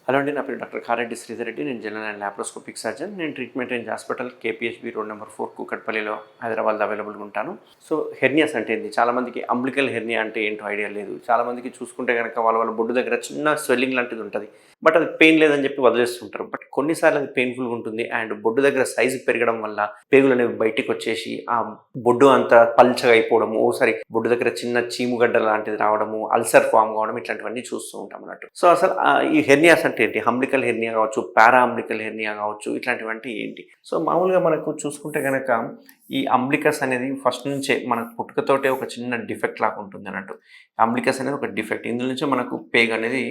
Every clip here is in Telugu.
హలో అండి, నా పేరు డాక్టర్ కారెడ్డి శ్రీధర్ రెడ్డి. నేను జనరల్ అండ్ లాప్రోస్కోపిక్ సర్జన్. నేను treatment range hospital KPHB road number 4 కూకట్పల్లిలో హైదరాబాద్లో అవైలబుల్గా ఉంటాను. సో హెర్నియాస్ అంటే ఏంటి? చాలామందికి అంబ్లికల్ హెర్నియా అంటే ఏంటో ఐడియా లేదు. చాలామందికి చూసుకుంటే కనుక వాళ్ళ బొడ్డు దగ్గర చిన్న స్వెల్లింగ్ లాంటిది ఉంటుంది, బట్ అది పెయిన్ లేదని చెప్పి వదిలేస్తుంటారు. బట్ కొన్నిసార్లు అది పెయిన్ఫుల్గా ఉంటుంది అండ్ బొడ్డు దగ్గర సైజు పెరగడం వల్ల పేగులు అనేవి బయటికి వచ్చేసి ఆ బొడ్డు అంతా పల్చగా అయిపోవడము, ఓసారి బొడ్డు దగ్గర చిన్న చీముగడ్డ లాంటిది రావడము, అల్సర్ ఫామ్ కావడం, ఇట్లాంటివన్నీ చూస్తూ ఉంటాం అన్నట్టు. సో అసలు ఈ హెర్నియాస్ అంటే ఏంటి? అంబ్లికల్ హెర్నియా కావచ్చు, పారా అంబ్లికల్ హెర్నియా కావచ్చు, ఇట్లాంటివంటి ఏంటి? సో మామూలుగా మనకు చూసుకుంటే కనుక ఈ అంబ్లికస్ అనేది ఫస్ట్ నుంచే మనకు పుట్టుకతోటే ఒక చిన్న డిఫెక్ట్ లాగా ఉంటుంది అన్నట్టు. అంబ్లికస్ అనేది ఒక డిఫెక్ట్. ఇందులో నుంచే మనకు పేగు అనేది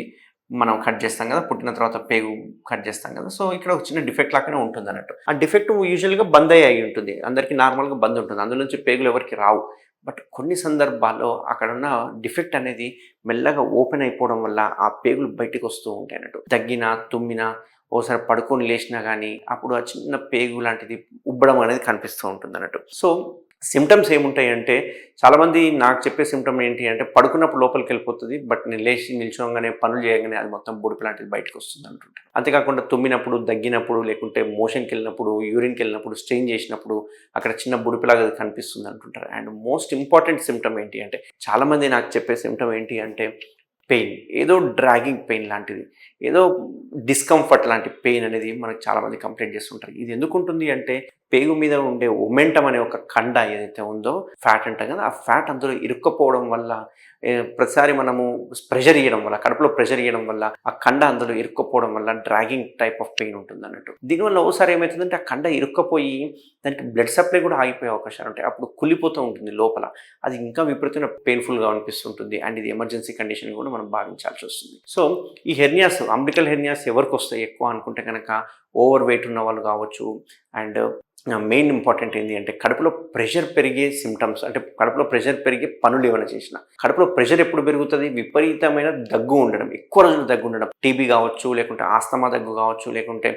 మనం కట్ చేస్తాం కదా, పుట్టిన తర్వాత పేగు కట్ చేస్తాం కదా. సో ఇక్కడ ఒక చిన్న డిఫెక్ట్ లాగానే ఉంటుంది అన్నట్టు. ఆ డిఫెక్ట్ యూజువల్గా బంద్ అయ్యి ఉంటుంది, అందరికీ నార్మల్గా బంద్ ఉంటుంది, అందులో నుంచి పేగులు ఎవరికి రావు. బట్ కొన్ని సందర్భాల్లో అక్కడున్న డిఫెక్ట్ అనేది మెల్లగా ఓపెన్ అయిపోవడం వల్ల ఆ పేగులు బయటకు వస్తూ ఉంటాయి అన్నట్టు. దగ్గినా, తుమ్మినా, ఓసారి పడుకొని లేచినా కానీ అప్పుడు ఆ చిన్న పేగు లాంటిది ఉబ్బడం అనేది కనిపిస్తూ ఉంటుంది అన్నట్టు. సో సిమ్టమ్స్ ఏముంటాయంటే, చాలామంది నాకు చెప్పే సిమ్టమ్ ఏంటి అంటే, పడుకున్నప్పుడు లోపలికి వెళ్ళిపోతుంది, బట్ నేను లేచి నిల్చోగానే పనులు చేయగానే అది మొత్తం బొడుపు లాంటిది బయటకు వస్తుంది అంటుంటారు. అంతేకాకుండా తుమ్మినప్పుడు, దగ్గినప్పుడు, లేకుంటే మోషన్కి వెళ్ళినప్పుడు, యూరిన్కి వెళ్ళినప్పుడు, స్ట్రెయిన్ చేసినప్పుడు అక్కడ చిన్న బుడిపిలాగా కనిపిస్తుంది అంటుంటారు. అండ్ మోస్ట్ ఇంపార్టెంట్ సిమ్టమ్ ఏంటి అంటే, చాలామంది నాకు చెప్పే సిమ్టమ్ ఏంటి అంటే పెయిన్, ఏదో డ్రాగింగ్ పెయిన్ లాంటిది, ఏదో డిస్కంఫర్ట్ లాంటి పెయిన్ అనేది మనకు చాలామంది కంప్లైంట్ చేస్తుంటారు. ఇది ఎందుకు ఉంటుంది అంటే, పేగు మీద ఉండే ఒమెంటం అనే ఒక కండ ఏదైతే ఉందో, ఫ్యాట్ అంటాం కదా, ఆ ఫ్యాట్ అందులో ఇరుక్కపోవడం వల్ల, ప్రతిసారి మనము ప్రెషర్ ఇవ్వడం వల్ల, కడుపులో ప్రెషర్ ఇవ్వడం వల్ల ఆ కండ అందులో ఇరుక్కపోవడం వల్ల డ్రాగింగ్ టైప్ ఆఫ్ పెయిన్ ఉంటుంది అన్నట్టు. దీనివల్ల ఒకసారి ఏమవుతుందంటే, ఆ కండ ఇరుక్కపోయి దానికి బ్లడ్ సప్లై కూడా ఆగిపోయే అవకాశాలు ఉంటాయి. అప్పుడు కుళ్ళిపోతూ ఉంటుంది లోపల, అది ఇంకా విపరీతమైన పెయిన్ఫుల్గా అనిపిస్తుంటుంది. అండ్ ఇది ఎమర్జెన్సీ కండిషన్ కూడా మనం భావించాల్సి వస్తుంది. సో ఈ హెర్నియాస్, అంబ్లికల్ హెర్నియాస్ ఎవరికి వస్తాయి ఎక్కువ అనుకుంటే కనుక, ఓవర్ వెయిట్ ఉన్న వాళ్ళు కావచ్చు. అండ్ మెయిన్ ఇంపార్టెంట్ ఏంటి అంటే, కడుపులో ప్రెషర్ పెరిగే సిమ్టమ్స్, అంటే కడుపులో ప్రెషర్ పెరిగే పనులు ఏమైనా చేసిన, కడుపులో ప్రెషర్ ఎప్పుడు పెరుగుతుంది? విపరీతమైన దగ్గు ఉండడం, ఎక్కువ రోజులు దగ్గు ఉండడం, టీబీ కావచ్చు, లేకుంటే ఆస్తమా దగ్గు కావచ్చు, లేకుంటే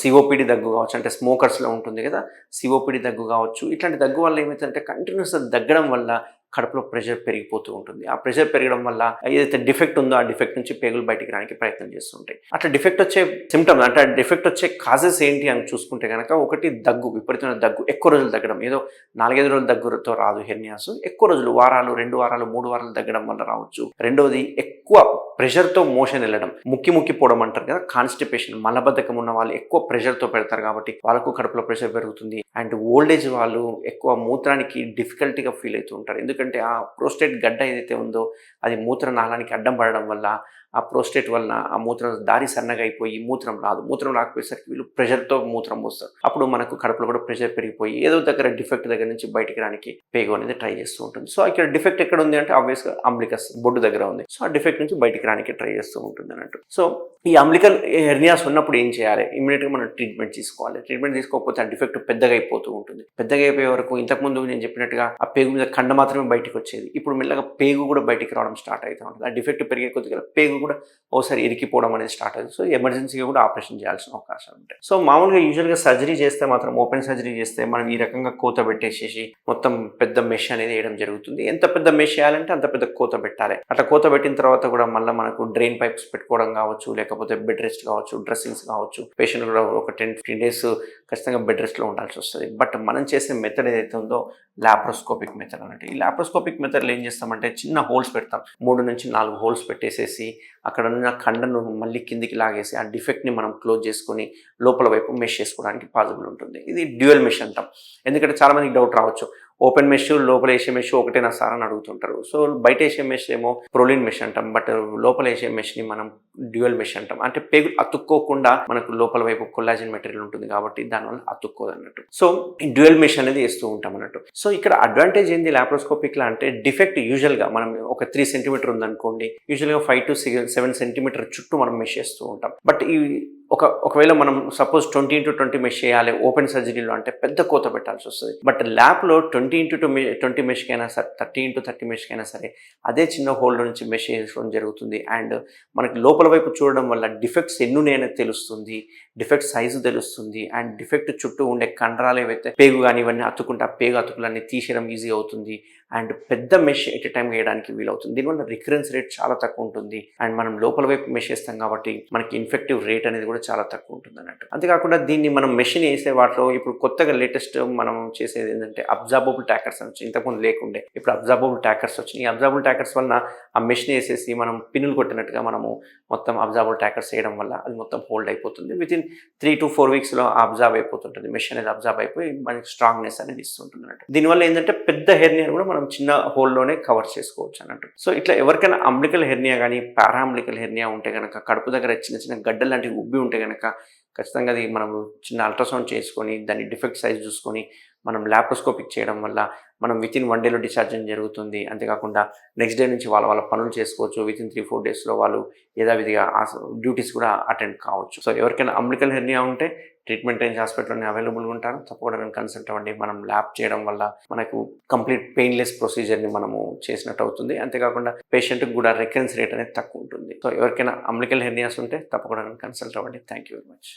సిఓపిడి దగ్గు కావచ్చు, అంటే స్మోకర్స్లో ఉంటుంది కదా, సిఓపిడి దగ్గు కావచ్చు. ఇట్లాంటి దగ్గు వల్ల ఏమవుతుందంటే, కంటిన్యూస్గా దగ్గడం వల్ల కడుపులో ప్రెషర్ పెరిగిపోతూ ఉంటుంది. ఆ ప్రెషర్ పెరగడం వల్ల ఏదైతే డిఫెక్ట్ ఉందో ఆ డిఫెక్ట్ నుంచి పేగులు బయటికి రానికి ప్రయత్నం చేస్తుంటాయి. అట్లా డిఫెక్ట్ వచ్చే సిమ్టమ్స్, అంటే డిఫెక్ట్ వచ్చే కాజెస్ ఏంటి అని చూసుకుంటే కనుక, ఒకటి దగ్గు, విపరీతమైన దగ్గు, ఎక్కువ రోజులు దగ్గడం. ఏదో 4-5 రోజులు దగ్గుతో రాదు హెర్నియాస్, ఎక్కువ రోజులు, వారాలు, 2 వారాలు, 3 వారాలు దగ్గడం వల్ల రావచ్చు. రెండవది, ఎక్కువ ప్రెషర్తో మోషన్ వెళ్ళడం, ముక్కి పోవడం అంటారు కదా, కాన్స్టిపేషన్, మలబద్ధకం ఉన్న వాళ్ళు ఎక్కువ ప్రెషర్తో పెడతారు కాబట్టి వాళ్ళకు కడుపులో ప్రెషర్ పెరుగుతుంది. అండ్ ఓల్డేజ్ వాళ్ళు ఎక్కువ మూత్రానికి డిఫికల్టీగా ఫీల్ అవుతూ ఉంటారు. ఎందుకంటే ఆ ప్రోస్టేట్ గడ్డ ఏదైతే ఉందో అది మూత్రనాళానికి అడ్డం పడడం వల్ల, ఆ ప్రోస్టేట్ వలన ఆ మూత్రం దారి సన్నగా అయిపోయి మూత్రం రాదు. మూత్రం రాకపోయేసరికి వీళ్ళు ప్రెషర్తో మూత్రం పోస్తారు. అప్పుడు మనకు కడుపులో కూడా ప్రెషర్ పెరిగిపోయి ఏదో దగ్గర డిఫెక్ట్ దగ్గర నుంచి బయటికి రానికి పేగు అనేది ట్రై చేస్తూ ఉంటుంది. సో ఇక్కడ డిఫెక్ట్ ఎక్కడ ఉంది అంటే, ఆబ్వియస్గా అంబ్లికస్, బొడ్డు దగ్గర ఉంది. సో ఆ డిఫెక్ట్ నుంచి బయటికి రానికి ట్రై చేస్తూ ఉంటుంది అన్నట్టు. సో ఈ అంబ్లికల్ హెర్నియాస్ ఉన్నప్పుడు ఏం చేయాలి? ఇమీడియట్గా మనం ట్రీట్మెంట్ తీసుకోవాలి. ట్రీట్మెంట్ తీసుకోకపోతే ఆ డిఫెక్ట్ పెద్దగా అయిపోతూ ఉంటుంది. పెద్దగా అయిపోయే వరకు, ఇంతకుముందు నేను చెప్పినట్టుగా ఆ పేగు మీద కండ మాత్రమే బయటకు వచ్చేది, ఇప్పుడు మెల్లగా పేగు కూడా బయటికి రావడం స్టార్ట్ అవుతూ ఉంటుంది. ఆ డిఫెక్ట్ పెరిగే కొద్దిగా పేగు కూడా ఒకసారి ఇరికిపోవడం అనేది స్టార్ట్ అవుతుంది. సో ఎమర్జెన్సీగా కూడా ఆపరేషన్ చేయాల్సిన అవకాశాలు ఉంటాయి. సో మామూలుగా యూజువల్గా సర్జరీ చేస్తే మాత్రం, ఓపెన్ సర్జరీ చేస్తే మనం ఈ రకంగా కోత పెట్టేసేసి మొత్తం పెద్ద మెష్ అనేది వేయడం జరుగుతుంది. ఎంత పెద్ద మెష్ వేయాలంటే అంత పెద్ద కోత పెట్టాలి. అట్లా కోత పెట్టిన తర్వాత కూడా మళ్ళీ మనకు డ్రైన్ పైప్స్ పెట్టుకోవడం కావచ్చు, లేకపోతే బెడ్ రెస్ట్ కావచ్చు, డ్రెస్సింగ్స్ కావచ్చు. పేషెంట్ కూడా ఒక 10-15 డేస్ ఖచ్చితంగా బెడ్ రెస్ట్లో ఉండాల్సి వస్తుంది. బట్ మనం చేసే మెథడ్ ఏదైతే ఉందో లాప్రోస్కోపిక్ మెథడ్ అన్నట్టు. ఈ లాప్రోస్కోపిక్ మెథడ్లో ఏం చేస్తామంటే, చిన్న హోల్స్ పెడతాం, 3-4 హోల్స్ పెట్టేసేసి అక్కడ ఉన్న కండను మళ్ళీ కిందికి లాగేసి ఆ డిఫెక్ట్ని మనం క్లోజ్ చేసుకొని లోపల వైపు మెష్ చేసుకోవడానికి పాసిబుల్ ఉంటుంది. ఇది డ్యూయల్ మెష్ అంటాం. ఎందుకంటే చాలామందికి డౌట్ రావచ్చు, ఓపెన్ మెష్, లోపల వేసే మెష్ ఒకటేనా సార్ అని అడుగుతుంటారు. సో బయట వేసే మెష్ ఏమో ప్రోలిన్ మెష్ అంటాం, బట్ లోపల వేసే మెష్ని మనం డ్యూయల్ మెష్ అంటాం. అంటే పేగు అతుక్కోకుండా మనకు లోపల వైపు కొల్లాజన్ మెటీరియల్ ఉంటుంది కాబట్టి దానివల్ల అతుక్కోదు అన్నట్టు. సో ఈ డ్యూయల్ మెష్ అనేది వేస్తూ ఉంటాం అన్నట్టు. సో ఇక్కడ అడ్వాంటేజ్ ఏంది లాప్రోస్కోపిక్లో అంటే, డిఫెక్ట్ యూజువల్గా మనం ఒక 3 సెంటీమీటర్ ఉందనుకోండి, యూజువల్గా 5 to 7 సెంటీమీటర్ చుట్టూ మనం మెష్ చేస్తూ ఉంటాం. బట్ ఈ ఒకవేళ మనం సపోజ్ 20x20 మెష్ చేయాలి ఓపెన్ సర్జరీలో అంటే పెద్ద కోత పెట్టాల్సి వస్తుంది. బట్ ల్యాప్లో 20x20 మెష్కి అయినా సరే 30x30 మెష్కి అయినా సరే అదే చిన్న హోల్ నుంచి మెష్ చేయడం జరుగుతుంది. అండ్ మనకి లోపల వైపు చూడడం వల్ల డిఫెక్ట్స్ ఎన్నున్నాయనేది తెలుస్తుంది, డిఫెక్ట్ సైజు తెలుస్తుంది, అండ్ డిఫెక్ట్ చుట్టూ ఉండే కండరాలు ఏవైతే పేగు కానీ ఇవన్నీ అతుకుంటే ఆ పేగు అతుకులన్నీ తీసేయడం ఈజీ అవుతుంది. అండ్ పెద్ద మెష్ ఎట్ ఎ టైం వేయడానికి వీలవుతుంది. దీనివల్ల రికరెన్స్ రేట్ చాలా తక్కువ ఉంటుంది. అండ్ మనం లోపల వైపు మెష్ చేస్తాం కాబట్టి మనకి ఇన్ఫెక్టివ్ రేట్ అనేది కూడా చాలా తక్కువ ఉంటుంది అన్నట్టు. అంతేకాకుండా దీన్ని మనం మెషిన్ వేసే వాటిలో ఇప్పుడు కొత్తగా లేటెస్ట్ మనం చేసేది ఏంటంటే అబ్జార్బబుల్ ట్యాకర్స్ అని వచ్చి ఇంతకుముందు లేకుండే ఇప్పుడు అబ్జార్బబుల్ ట్యాకర్స్ వచ్చినాయి. ఈ అబ్జార్బబుల్ ట్యాకర్స్ వలన ఆ మెషిన్ వేసేసి మనం పిన్నులు కొట్టినట్టుగా మనము మొత్తం అబ్జార్బబుల్ ట్యాకర్స్ వేయడం వల్ల అది మొత్తం హోల్డ్ అయిపోతుంది. వితిన్ 3 to 4 వీక్స్లో అబ్జార్బ్ అయిపోతుంటుంది. మెష్ అనేది అబ్జార్బ్ అయిపోయి మనకి స్ట్రాంగ్నెస్ అనేది ఇస్తుంటుంది అన్నట్టు. దీనివల్ల ఏంటంటే పెద్ద హెర్నియా కూడా మనం చిన్న హోల్లోనే కవర్ చేసుకోవచ్చు అన్నట్టు. సో ఇట్లా ఎవరికైనా అంబ్లికల్ హెర్నియా కానీ పారాంబ్లికల్ హెర్నియా ఉంటే కనుక కడుపు దగ్గర చిన్న చిన్న గడ్డలు లాంటివి ఉబ్బి ఉంటే కనుక ఖచ్చితంగా అది మనం చిన్న అల్ట్రాసౌండ్ చేసుకొని దాని డిఫెక్ట్ సైజ్ చూసుకొని మనం ల్యాప్రోస్కోపిక్ చేయడం వల్ల మనం వితిన్ 1 డేలో డిశ్చార్జ్ జరుగుతుంది. అంతేకాకుండా నెక్స్ట్ డే నుంచి వాళ్ళ పనులు చేసుకోవచ్చు. వితిన్ 3-4 డేస్లో వాళ్ళు యథావిధిగా డ్యూటీస్ కూడా అటెండ్ కావచ్చు. సో ఎవరికైనా అంబ్లికల్ హెర్నియా ఉంటే ట్రీట్మెంట్ రేంజ్ హాస్పిటల్లోనే అవైలబుల్గా ఉంటారు. తప్పకుండా నేను కన్సల్ట్ అవ్వండి. మనం ల్యాబ్ చేయడం వల్ల మనకు కంప్లీట్ పెయిన్లెస్ ప్రొసీజర్ని మనము చేసినట్టు అవుతుంది. అంతేకాకుండా పేషెంట్కి కూడా రికరెన్స్ రేట్ అనేది తక్కువ ఉంటుంది. సో ఎవరికైనా అంబ్లికల్ హెర్నియాస్ ఉంటే తప్పకుండా నేను కన్సల్ట్ అవ్వండి. Thank you very much.